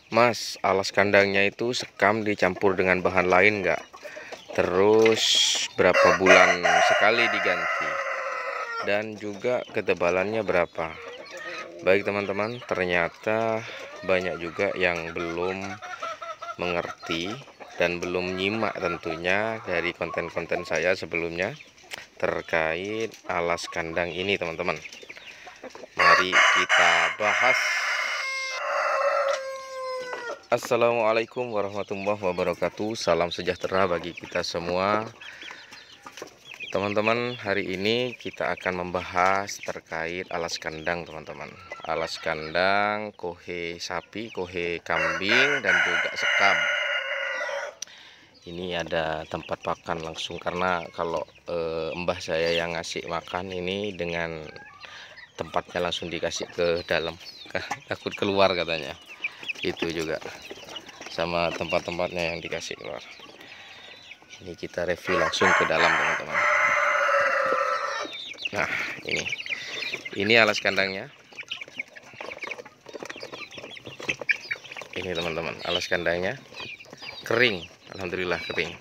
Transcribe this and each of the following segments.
Mas, alas kandangnya itu sekam dicampur dengan bahan lain nggak? Terus berapa bulan sekali diganti? Dan juga ketebalannya berapa? Baik teman-teman, ternyata banyak juga yang belum mengerti dan belum nyimak tentunya dari konten-konten saya sebelumnya terkait alas kandang ini teman-teman. Mari kita bahas. Assalamualaikum warahmatullahi wabarakatuh. Salam sejahtera bagi kita semua. Teman-teman, hari ini kita akan membahas terkait alas kandang teman-teman. Alas kandang kohe sapi, kohe kambing, dan juga sekam. Ini ada tempat pakan langsung, karena kalau mbah saya yang ngasih makan ini dengan tempatnya langsung dikasih ke dalam. Takut keluar katanya. Itu juga sama tempat-tempatnya yang dikasih keluar. Ini kita review langsung ke dalam teman-teman. Nah, ini alas kandangnya. Ini teman-teman, alas kandangnya kering, alhamdulillah kering.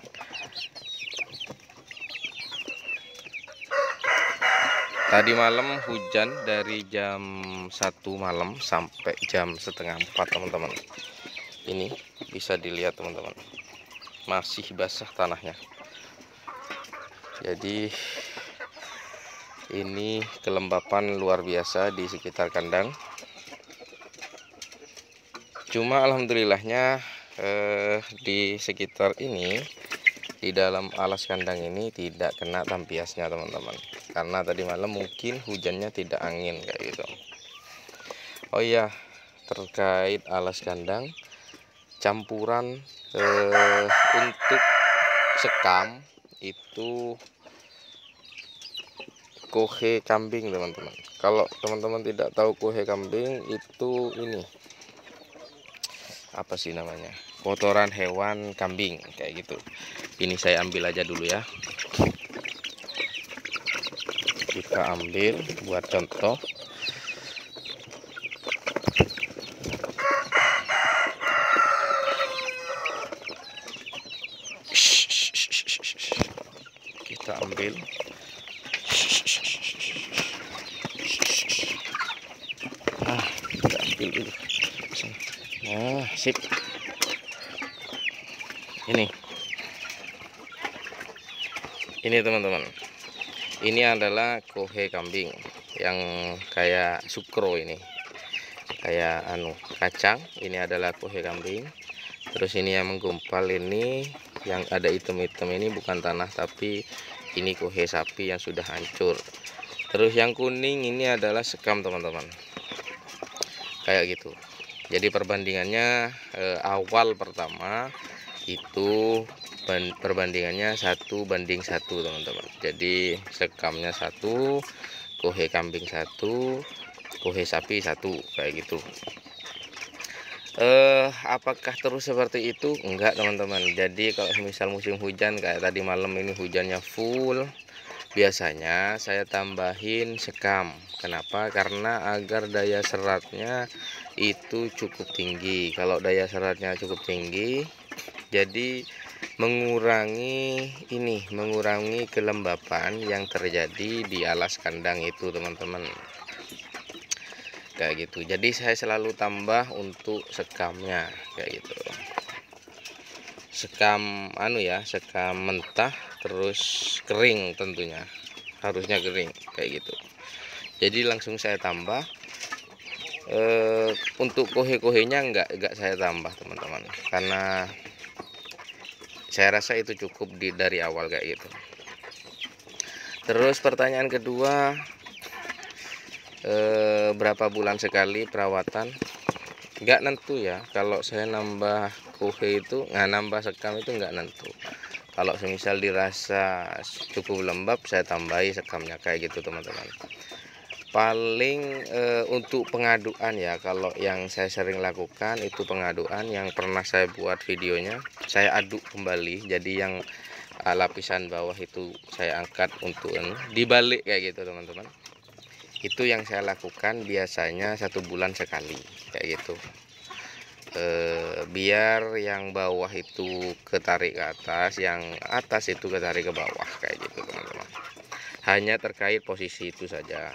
Tadi malam hujan dari jam 1 malam sampai jam setengah 4 teman-teman. Ini bisa dilihat teman-teman, masih basah tanahnya. Jadi ini kelembapan luar biasa di sekitar kandang. Cuma alhamdulillahnya di sekitar ini, di dalam alas kandang ini tidak kena tampiasnya teman-teman, karena tadi malam mungkin hujannya tidak angin kayak gitu. Oh iya, terkait alas kandang campuran untuk sekam itu kohe kambing teman-teman. Kalau teman-teman tidak tahu kohe kambing itu ini apa sih namanya, kotoran hewan kambing kayak gitu. Ini saya ambil aja dulu ya, kita ambil buat contoh. Kita ambil kita ambil dulu. Nah, sip. Ini teman-teman, ini adalah kohe kambing yang kayak sukro, ini kayak kacang. Ini adalah kohe kambing. Terus ini yang menggumpal, ini yang ada hitam-hitam ini bukan tanah, tapi ini kohe sapi yang sudah hancur. Terus yang kuning ini adalah sekam teman-teman, kayak gitu. Jadi perbandingannya awal pertama itu perbandingannya 1:1 teman-teman. Jadi sekamnya 1, kohe kambing 1, kohe sapi 1, kayak gitu. Apakah terus seperti itu? Enggak teman-teman. Jadi kalau misal musim hujan kayak tadi malam ini hujannya full, biasanya saya tambahin sekam. Kenapa? Karena agar daya seratnya itu cukup tinggi. Kalau daya seratnya cukup tinggi, jadi mengurangi kelembapan yang terjadi di alas kandang itu teman-teman, kayak gitu. Jadi saya selalu tambah untuk sekamnya kayak gitu. Sekam sekam mentah terus kering, tentunya harusnya kering kayak gitu. Jadi langsung saya tambah. Untuk kohe-kohenya enggak saya tambah teman-teman, karena saya rasa itu cukup dari awal kayak gitu. Terus pertanyaan kedua, berapa bulan sekali perawatan? Enggak nentu ya. Kalau saya nambah kohe itu nambah sekam itu enggak nentu. Kalau semisal dirasa cukup lembab, saya tambahi sekamnya kayak gitu teman-teman. Paling untuk pengaduan ya, kalau yang saya sering lakukan itu pengaduan yang pernah saya buat videonya, saya aduk kembali. Jadi yang lapisan bawah itu saya angkat untuk dibalik kayak gitu teman-teman. Itu yang saya lakukan biasanya 1 bulan sekali kayak gitu. biar yang bawah itu ketarik ke atas, yang atas itu ketarik ke bawah, kayak gitu teman-teman. Hanya terkait posisi itu saja.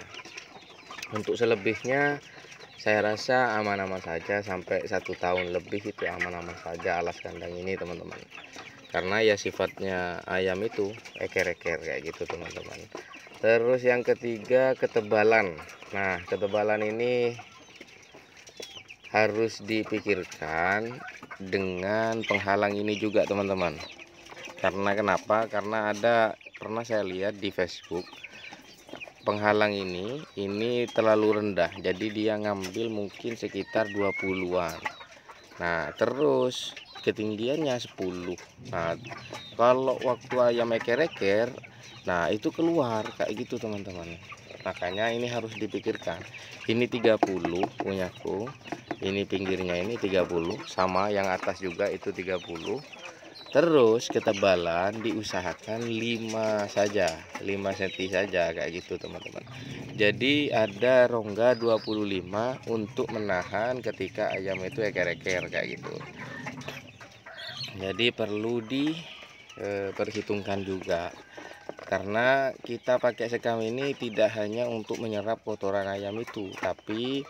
Untuk selebihnya saya rasa aman-aman saja, sampai 1 tahun lebih itu aman-aman saja alas kandang ini teman-teman. Karena ya sifatnya ayam itu eker-eker kayak gitu teman-teman. Terus yang ketiga, ketebalan. Nah, ketebalan ini harus dipikirkan dengan penghalang ini juga teman-teman. Karena kenapa? Karena pernah saya lihat di Facebook, penghalang ini terlalu rendah, jadi dia ngambil mungkin sekitar 20-an. Nah, terus ketinggiannya 10. Nah, kalau waktu ayam eker-eker, nah itu keluar kayak gitu teman-teman. Makanya ini harus dipikirkan. Ini 30 punyaku, ini pinggirnya ini 30, sama yang atas juga itu 30. Terus ketebalan diusahakan 5 saja, 5 cm saja kayak gitu teman-teman. Jadi ada rongga 25 untuk menahan ketika ayam itu eker-eker kayak gitu. Jadi perlu diperhitungkan juga, karena kita pakai sekam ini tidak hanya untuk menyerap kotoran ayam itu, tapi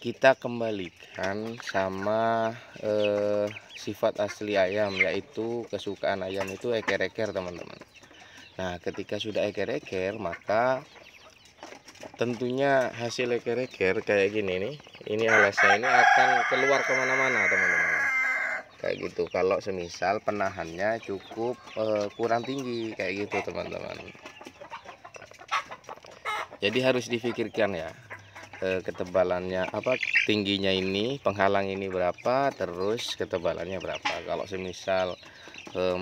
kita kembalikan sama sifat asli ayam, yaitu kesukaan ayam itu eker-eker teman-teman. Nah, ketika sudah eker-eker, maka tentunya hasil eker-eker kayak gini nih, ini alasnya ini akan keluar kemana-mana teman-teman, kayak gitu. Kalau semisal penahannya cukup kurang tinggi kayak gitu teman-teman. Jadi harus difikirkan ya, ketebalannya tingginya ini, penghalang ini berapa, terus ketebalannya berapa. Kalau semisal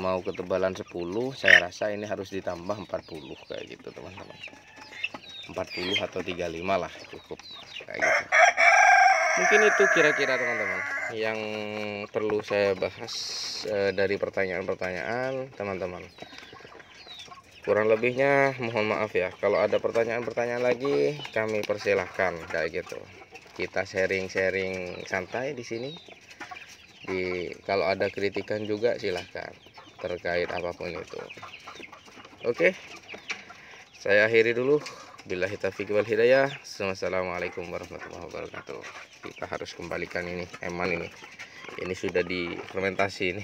mau ketebalan 10, saya rasa ini harus ditambah 40 kayak gitu teman-teman. 40 atau 35 lah cukup kayak gitu. Mungkin itu kira-kira teman-teman yang perlu saya bahas dari pertanyaan-pertanyaan teman-teman. Kurang lebihnya mohon maaf ya. Kalau ada pertanyaan-pertanyaan lagi, kami persilahkan kayak gitu. Kita sharing-sharing santai di sini. Kalau ada kritikan juga silahkan terkait apapun itu. Oke, saya akhiri dulu. Billahi taufiq wal hidayah. Wassalamualaikum warahmatullahi wabarakatuh. Kita harus kembalikan ini eman ini. Ini sudah difermentasi ini.